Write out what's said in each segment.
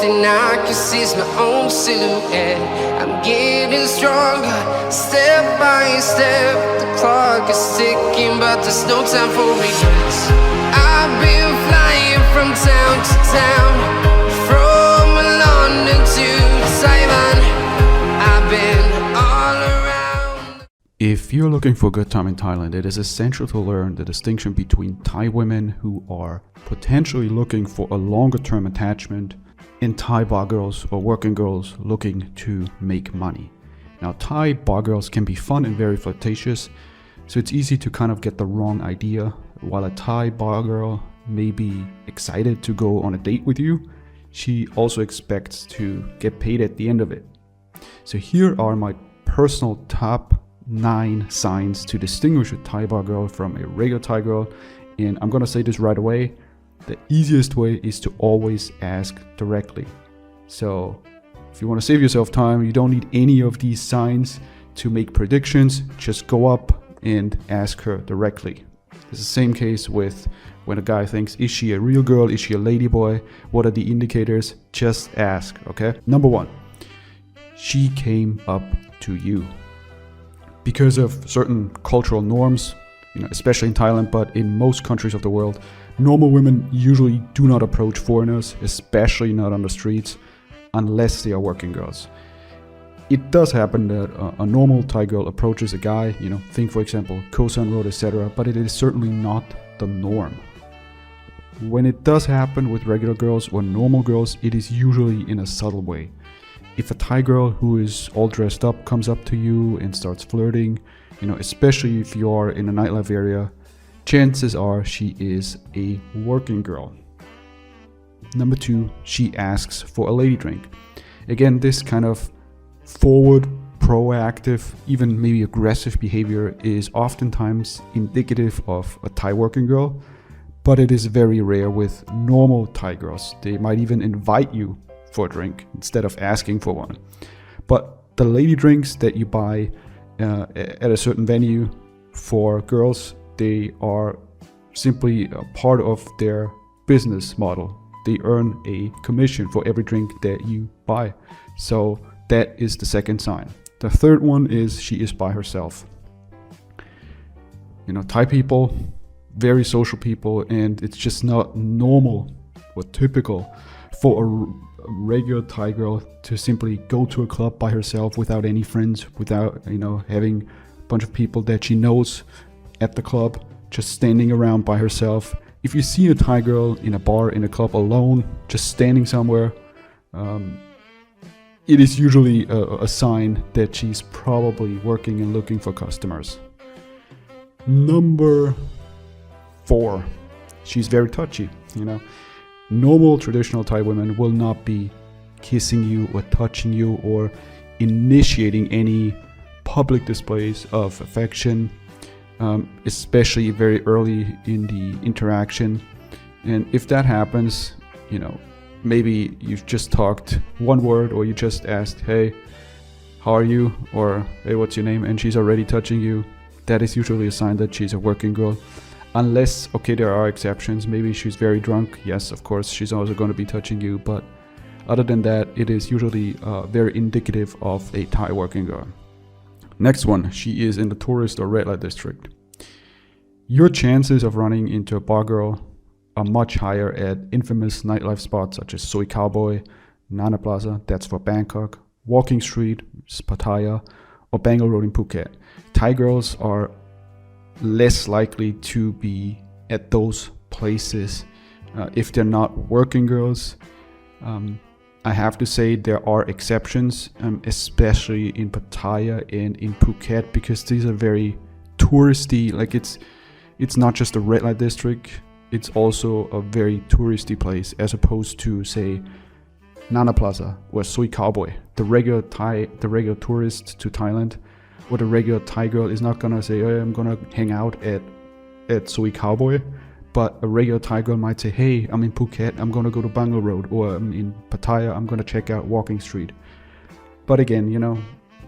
and I can see my own silhouette. I'm getting stronger, step by step. The clock is ticking, but there's no time for regrets. I've been flying from town to town, from London to Thailand. I've been all around. If you're looking for a good time in Thailand, it is essential to learn the distinction between Thai women who are potentially looking for a longer term attachment and Thai bar girls or working girls looking to make money. Now, Thai bar girls can be fun and very flirtatious, so it's easy to kind of get the wrong idea. While a Thai bar girl may be excited to go on a date with you, she also expects to get paid at the end of it. So here are my personal top 9 signs to distinguish a Thai bar girl from a regular Thai girl. And I'm gonna say this right away. The easiest way is to always ask directly. So if you want to save yourself time, you don't need any of these signs to make predictions. Just go up and ask her directly. It's the same case with when a guy thinks, is she a real girl? Is she a ladyboy? What are the indicators? Just ask, okay? Number 1, she came up to you. Because of certain cultural norms, especially in Thailand, but in most countries of the world, normal women usually do not approach foreigners, especially not on the streets, unless they are working girls. It does happen that a normal Thai girl approaches a guy, think for example, Koh San Road, etc., but it is certainly not the norm. When it does happen with regular girls or normal girls, it is usually in a subtle way. If a Thai girl who is all dressed up comes up to you and starts flirting, especially if you are in a nightlife area, chances are she is a working girl. Number 2, she asks for a lady drink. Again, this kind of forward, proactive, even maybe aggressive behavior is oftentimes indicative of a Thai working girl, but it is very rare with normal Thai girls. They might even invite you for a drink instead of asking for one. But the lady drinks that you buy at a certain venue for girls, they are simply a part of their business model. They earn a commission for every drink that you buy. So that is the second sign. The third one is she is by herself. Thai people, very social people, and it's just not normal or typical for a regular Thai girl to simply go to a club by herself without any friends, without having a bunch of people that she knows at the club, just standing around by herself. If you see a Thai girl in a bar, in a club alone, just standing somewhere, it is usually a sign that she's probably working and looking for customers. Number 4, she's very touchy. Normal traditional Thai women will not be kissing you or touching you or initiating any public displays of affection, especially very early in the interaction. And if that happens, maybe you've just talked one word or you just asked, hey, how are you? Or hey, what's your name? And she's already touching you. That is usually a sign that she's a working girl. Unless, okay, there are exceptions. Maybe she's very drunk. Yes, of course, she's also going to be touching you. But other than that, it is usually very indicative of a Thai working girl. Next one, she is in the tourist or red light district. Your chances of running into a bar girl are much higher at infamous nightlife spots such as Soi Cowboy, Nana Plaza, that's for Bangkok, Walking Street, Pattaya, or Bangalore Road in Phuket. Thai girls are less likely to be at those places if they're not working girls. I have to say there are exceptions, especially in Pattaya and in Phuket, because these are very touristy. Like it's not just a red light district, it's also a very touristy place, as opposed to, say, Nana Plaza or Soi Cowboy. The regular tourist to Thailand or the regular Thai girl is not gonna say, hey, I'm gonna hang out at Soi Cowboy. But a regular Thai girl might say, hey, I'm in Phuket, I'm gonna go to Bangalore Road, or I'm in Pattaya, I'm gonna check out Walking Street. But again,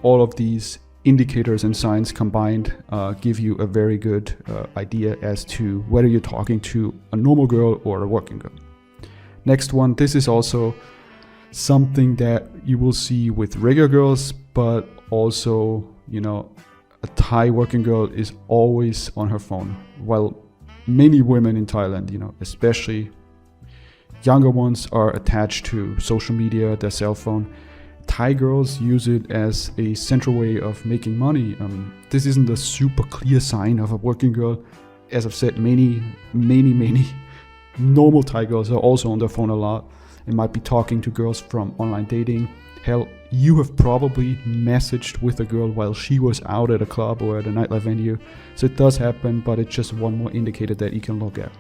all of these indicators and signs combined give you a very good idea as to whether you're talking to a normal girl or a working girl. Next one, this is also something that you will see with regular girls, but also, you know, a Thai working girl is always on her phone. While many women in Thailand, you know, especially younger ones, are attached to social media, their cell phone, Thai girls use it as a central way of making money. This isn't a super clear sign of a working girl. As I've said, many normal Thai girls are also on their phone a lot and might be talking to girls from online dating. Hell, you have probably messaged with a girl while she was out at a club or at a nightlife venue. So it does happen, but it's just one more indicator that you can look at.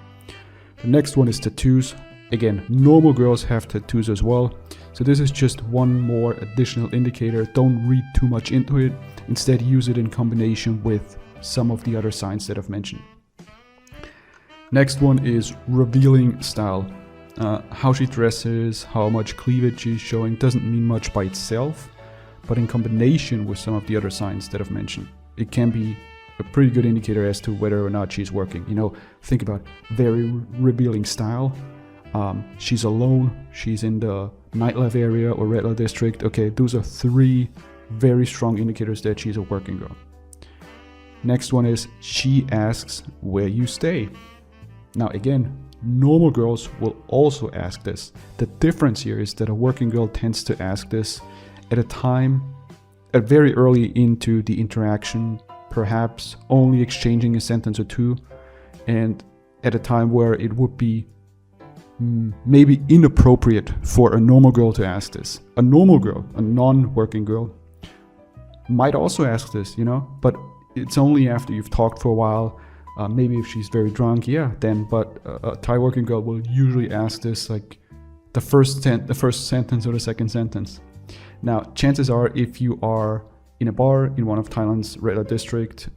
The next one is tattoos. Again, normal girls have tattoos as well. So this is just one more additional indicator. Don't read too much into it. Instead, use it in combination with some of the other signs that I've mentioned. Next one is revealing style. How she dresses, how much cleavage she's showing doesn't mean much by itself, but in combination with some of the other signs that I've mentioned, it can be a pretty good indicator as to whether or not she's working. You know, think about very revealing style. She's alone, she's in the nightlife area or red light district. Okay, those are 3 very strong indicators that she's a working girl. Next one is she asks where you stay. Now again, normal girls will also ask this. The difference here is that a working girl tends to ask this at a time, very early into the interaction, perhaps only exchanging a sentence or 2, and at a time where it would be maybe inappropriate for a normal girl to ask this. A normal girl, a non-working girl, might also ask this, you know, but it's only after you've talked for a while. Maybe if she's very drunk, yeah, then. But a Thai working girl will usually ask this like the first sentence or the second sentence. Now, chances are, if you are in a bar in one of Thailand's red light district,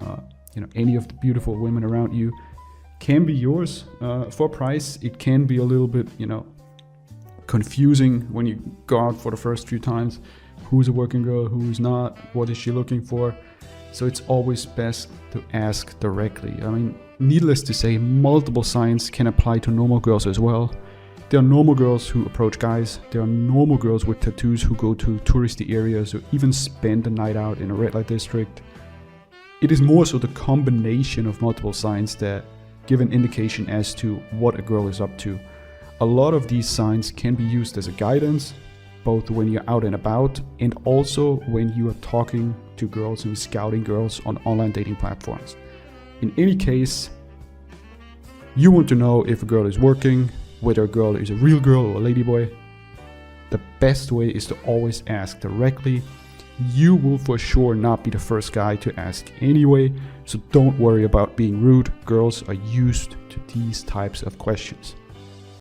you know, any of the beautiful women around you can be yours for a price. It can be a little bit, you know, confusing when you go out for the first few times. Who's a working girl? Who's not? What is she looking for? So it's always best to ask directly. I mean, needless to say, multiple signs can apply to normal girls as well. There are normal girls who approach guys. There are normal girls with tattoos who go to touristy areas or even spend the night out in a red light district. It is more so the combination of multiple signs that give an indication as to what a girl is up to. A lot of these signs can be used as a guidance, both when you're out and about and also when you are talking to girls and scouting girls on online dating platforms. In any case, you want to know if a girl is working, whether a girl is a real girl or a ladyboy. The best way is to always ask directly. You will for sure not be the first guy to ask anyway, so don't worry about being rude. Girls are used to these types of questions.